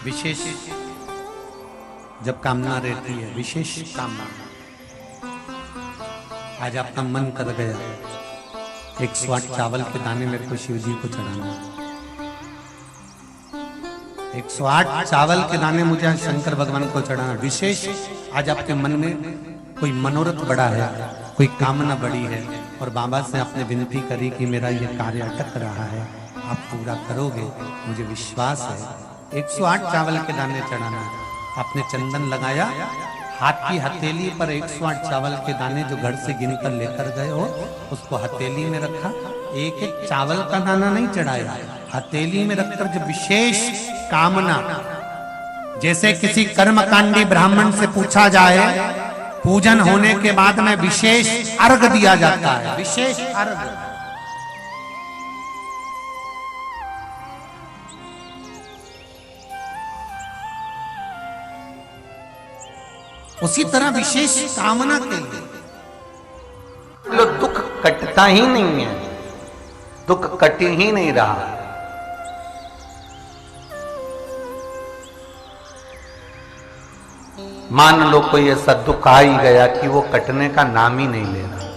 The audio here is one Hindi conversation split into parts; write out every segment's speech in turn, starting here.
विशेष जब कामना रहती है, विशेष कामना, आज आपका मन कर गया 108 चावल के दाने मेरे को शिव जी को चढ़ाना, 108 चावल के दाने मुझे आज शंकर भगवान को चढ़ाना। विशेष आज आपके मन में कोई मनोरथ बड़ा है, कोई कामना बड़ी है और बाबा से आपने विनती करी कि मेरा ये कार्य अटक रहा है, आप पूरा करोगे, मुझे विश्वास है। 108 चावल के दाने चढ़ाना, आपने चंदन लगाया, हाथ की हथेली पर 108 चावल के दाने जो घर से गिनकर लेकर गए हो उसको हथेली में रखा। एक एक चावल का दाना नहीं चढ़ाया, हथेली में रखकर जो विशेष कामना, जैसे किसी कर्मकांडी ब्राह्मण से पूछा जाए पूजन होने के बाद में विशेष अर्घ दिया जाता है, विशेष अर्घ। उसी तरह विशेष कामना के लिए लो दुख कटता ही नहीं है, दुख कट ही नहीं रहा। मान लो कोई ऐसा दुख आ ही गया कि वो कटने का नाम ही नहीं ले रहा,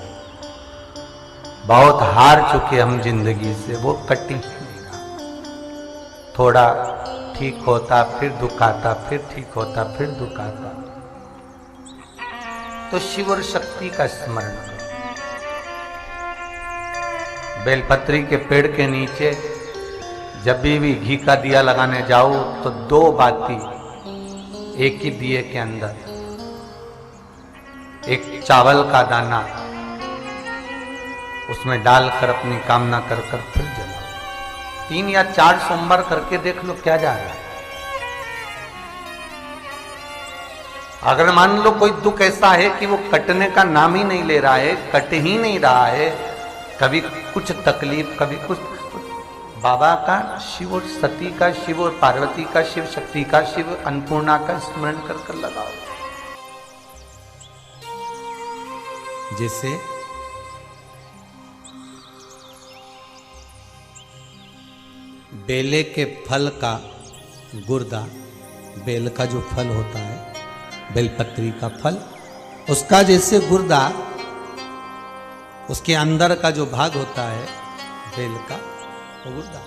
बहुत हार चुके हम जिंदगी से, वो कट ही नहीं रहा। थोड़ा ठीक होता फिर दुख आता, फिर ठीक होता फिर दुख आता। तो शिव और शक्ति का स्मरण करो। बेलपत्री के पेड़ के नीचे जब भी घी का दिया लगाने जाओ तो 2 बाती एक ही दिए के अंदर, एक चावल का दाना उसमें डालकर अपनी कामना कर फिर जलाओ। 3 या 4 सोमवार करके देख लो क्या जा रहा है। अगर मान लो कोई दुख ऐसा है कि वो कटने का नाम ही नहीं ले रहा है, कट ही नहीं रहा है, कभी कुछ तकलीफ कभी कुछ, बाबा का, शिव और सती का, शिव और पार्वती का, शिव शक्ति का, शिव अन्नपूर्णा का स्मरण कर कर लगाओ। जैसे बेले के फल का गुर्दा, बेल का जो फल होता है, बेलपत्री का फल, उसका जैसे गुर्दा, उसके अंदर का जो भाग होता है बेल का, वो गुर्दा,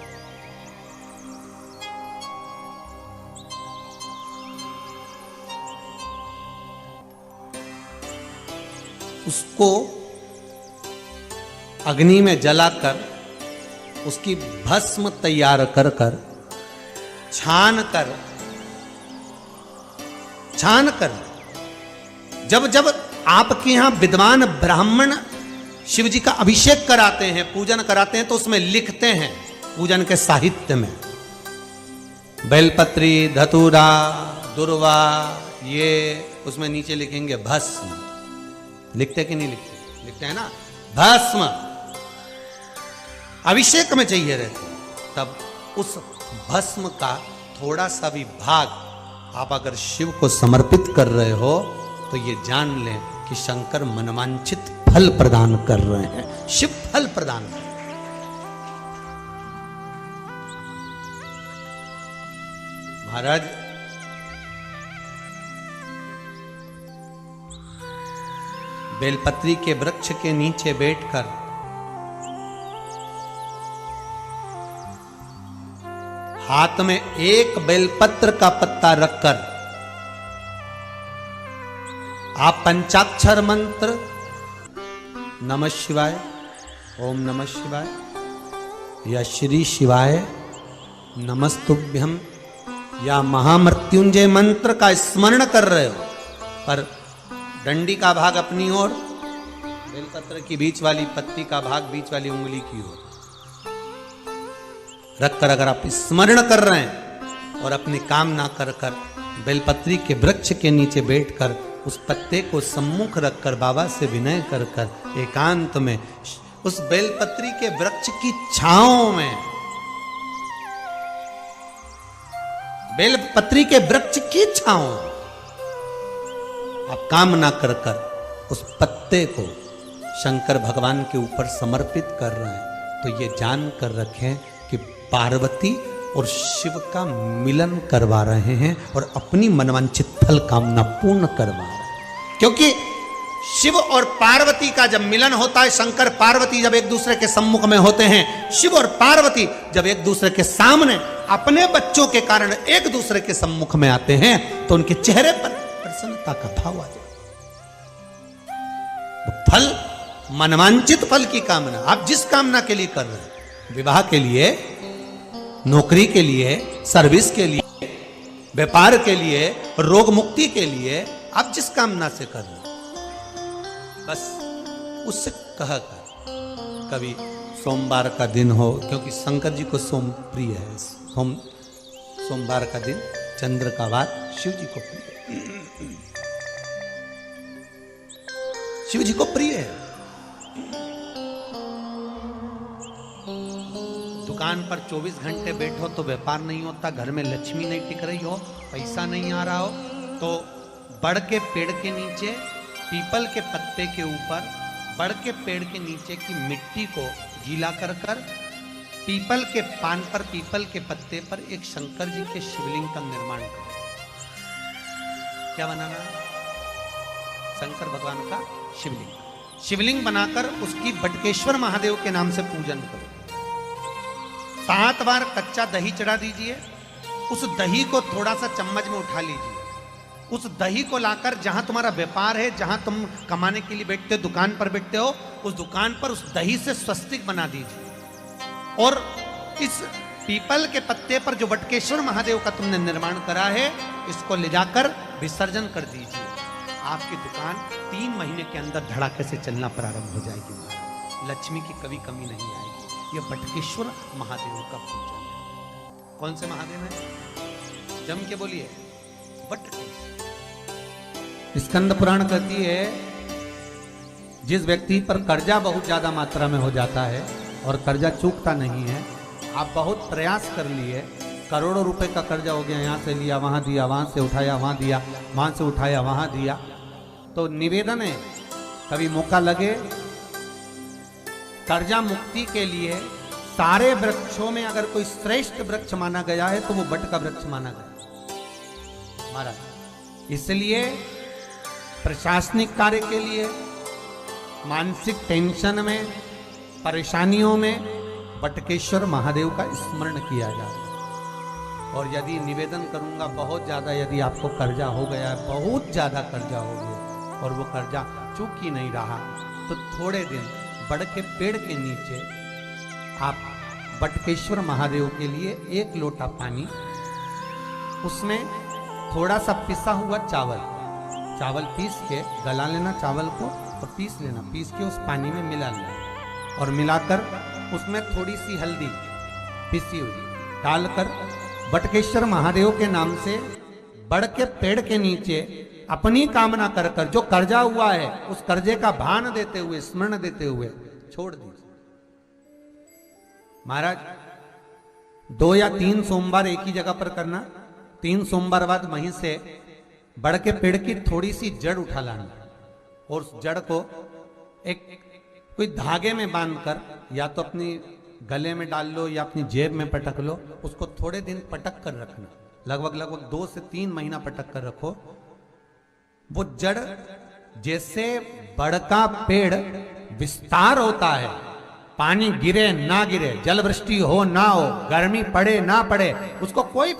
उसको अग्नि में जलाकर उसकी भस्म तैयार कर कर छान कर जब जब आपके यहां विद्वान ब्राह्मण शिव जी का अभिषेक कराते हैं, पूजन कराते हैं, तो उसमें लिखते हैं पूजन के साहित्य में बेलपत्री, धतूरा, दुर्वा, ये उसमें नीचे लिखेंगे भस्म। लिखते कि नहीं लिखते? लिखते हैं ना, भस्म अभिषेक में चाहिए रहते। तब उस भस्म का थोड़ा सा भी भाग आप अगर शिव को समर्पित कर रहे हो तो ये जान लें कि शंकर मनवांछित फल प्रदान कर रहे हैं, शिव फल प्रदान कर रहे हैं। महाराज, बेलपत्री के वृक्ष के नीचे बैठकर हाथ में एक बेलपत्र का पत्ता रखकर आप पंचाक्षर मंत्र नमः शिवाय, ओम नमः शिवाय या श्री शिवाय नमस्तुभ्यम या महामृत्युंजय मंत्र का स्मरण कर रहे हो, पर डंडी का भाग अपनी ओर, बेलपत्र की बीच वाली पत्ती का भाग बीच वाली उंगली की ओर रखकर अगर आप स्मरण कर रहे हैं और अपनी कामना कर कर बेलपत्री के वृक्ष के नीचे बैठकर उस पत्ते को सम्मुख रखकर बाबा से विनय कर कर एकांत में उस बेलपत्री के वृक्ष की छांव में, बेलपत्री के वृक्ष की छांव आप कामना कर कर उस पत्ते को शंकर भगवान के ऊपर समर्पित कर रहे हैं, तो ये जान कर रखें कि पार्वती और शिव का मिलन करवा रहे हैं और अपनी मनवांछित फल कामना पूर्ण करवा रहे हैं। क्योंकि शिव और पार्वती का जब मिलन होता है, शंकर पार्वती जब एक दूसरे के सम्मुख में होते हैं, शिव और पार्वती जब एक दूसरे के सामने अपने बच्चों के कारण एक दूसरे के सम्मुख में आते हैं, तो उनके चेहरे पर प्रसन्नता का भाव आ जाता है। फल, मनवांचित फल की कामना, आप जिस कामना के लिए कर रहे हैं, विवाह के लिए, नौकरी के लिए, सर्विस के लिए, व्यापार के लिए, रोग मुक्ति के लिए, आप जिस कामना से कर रहे हैं, बस उससे कहा कर। कभी सोमवार का दिन हो, क्योंकि शंकर जी को सोम प्रिय है, सोमवार का दिन, चंद्र का वार शिव जी को प्रिय है, शिव जी को प्रिय है। दुकान पर 24 घंटे बैठो तो व्यापार नहीं होता, घर में लक्ष्मी नहीं टिक रही हो, पैसा नहीं आ रहा हो, तो बड़ के पेड़ के नीचे, पीपल के पत्ते के ऊपर, बड़ के पेड़ के नीचे की मिट्टी को गीला कर कर पीपल के पान पर, पीपल के पत्ते पर एक शंकर जी के शिवलिंग का निर्माण करो। क्या बनाना है? शंकर भगवान का शिवलिंग। शिवलिंग बनाकर उसकी बटकेश्वर महादेव के नाम से पूजन करो। 7 बार कच्चा दही चढ़ा दीजिए। उस दही को थोड़ा सा चम्मच में उठा लीजिए। उस दही को लाकर जहां तुम्हारा व्यापार है, जहां तुम कमाने के लिए बैठते हो, दुकान पर बैठते हो, उस दुकान पर उस दही से स्वस्तिक बना दीजिए। और इस पीपल के पत्ते पर जो बटकेश्वर महादेव का तुमने निर्माण करा है, इसको ले जाकर विसर्जन कर दीजिए। आपकी दुकान 3 महीने के अंदर धड़ाके से चलना प्रारंभ हो जाएगी। लक्ष्मी की कभी कमी नहीं आएगी। यह बटकेश्वर महादेव का पूजन है। कौन से महादेव है? जम के बोलिए, बटकेश्वर। स्कंद पुराण कहती है, जिस व्यक्ति पर कर्जा बहुत ज्यादा मात्रा में हो जाता है और कर्जा चूकता नहीं है, आप बहुत प्रयास कर लिए, करोड़ों रुपए का कर्जा हो गया, यहाँ से लिया वहाँ दिया, वहाँ से उठाया वहाँ दिया, वहाँ से उठाया वहाँ दिया, तो निवेदन है, कभी मौका लगे, कर्जा मुक्ति के लिए सारे वृक्षों में अगर कोई श्रेष्ठ वृक्ष माना गया है तो वो बट का वृक्ष माना गया महाराज। इसलिए प्रशासनिक कार्य के लिए, मानसिक टेंशन में, परेशानियों में बटकेश्वर महादेव का स्मरण किया जाए। और यदि निवेदन करूंगा, बहुत ज्यादा यदि आपको कर्जा हो गया, बहुत ज्यादा कर्जा हो गया और वो कर्जा चूक ही नहीं रहा, तो थोड़े दिन बड़ के पेड़ के नीचे आप बटकेश्वर महादेव के लिए 1 लोटा पानी, उसमें थोड़ा सा पिसा हुआ चावल पीस के गला लेना, चावल को और पीस लेना, पीस के उस पानी में मिला लेना और मिलाकर उसमें थोड़ी सी हल्दी पिसी हुई डालकर बटकेश्वर महादेव के नाम से बड़ के पेड़ के नीचे अपनी कामना कर कर जो कर्जा हुआ है उस कर्जे का भान देते हुए, स्मरण देते हुए छोड़ दीजिए। महाराज 2 या 3 सोमवार एक ही जगह पर करना। 3 सोमवार बाद वहीं से बड़ के पेड़ की थोड़ी सी जड़ उठा लाना और उस जड़ को एक कोई धागे में बांधकर या तो अपनी गले में डाल लो या अपनी जेब में पटक लो, उसको थोड़े दिन पटक कर रखना, लगभग 2 से 3 महीना पटक कर रखो। वो जड़ जैसे बड़ का पेड़ विस्तार होता है, पानी गिरे ना गिरे, जल वृष्टि हो ना हो, गर्मी पड़े ना पड़े, उसको कोई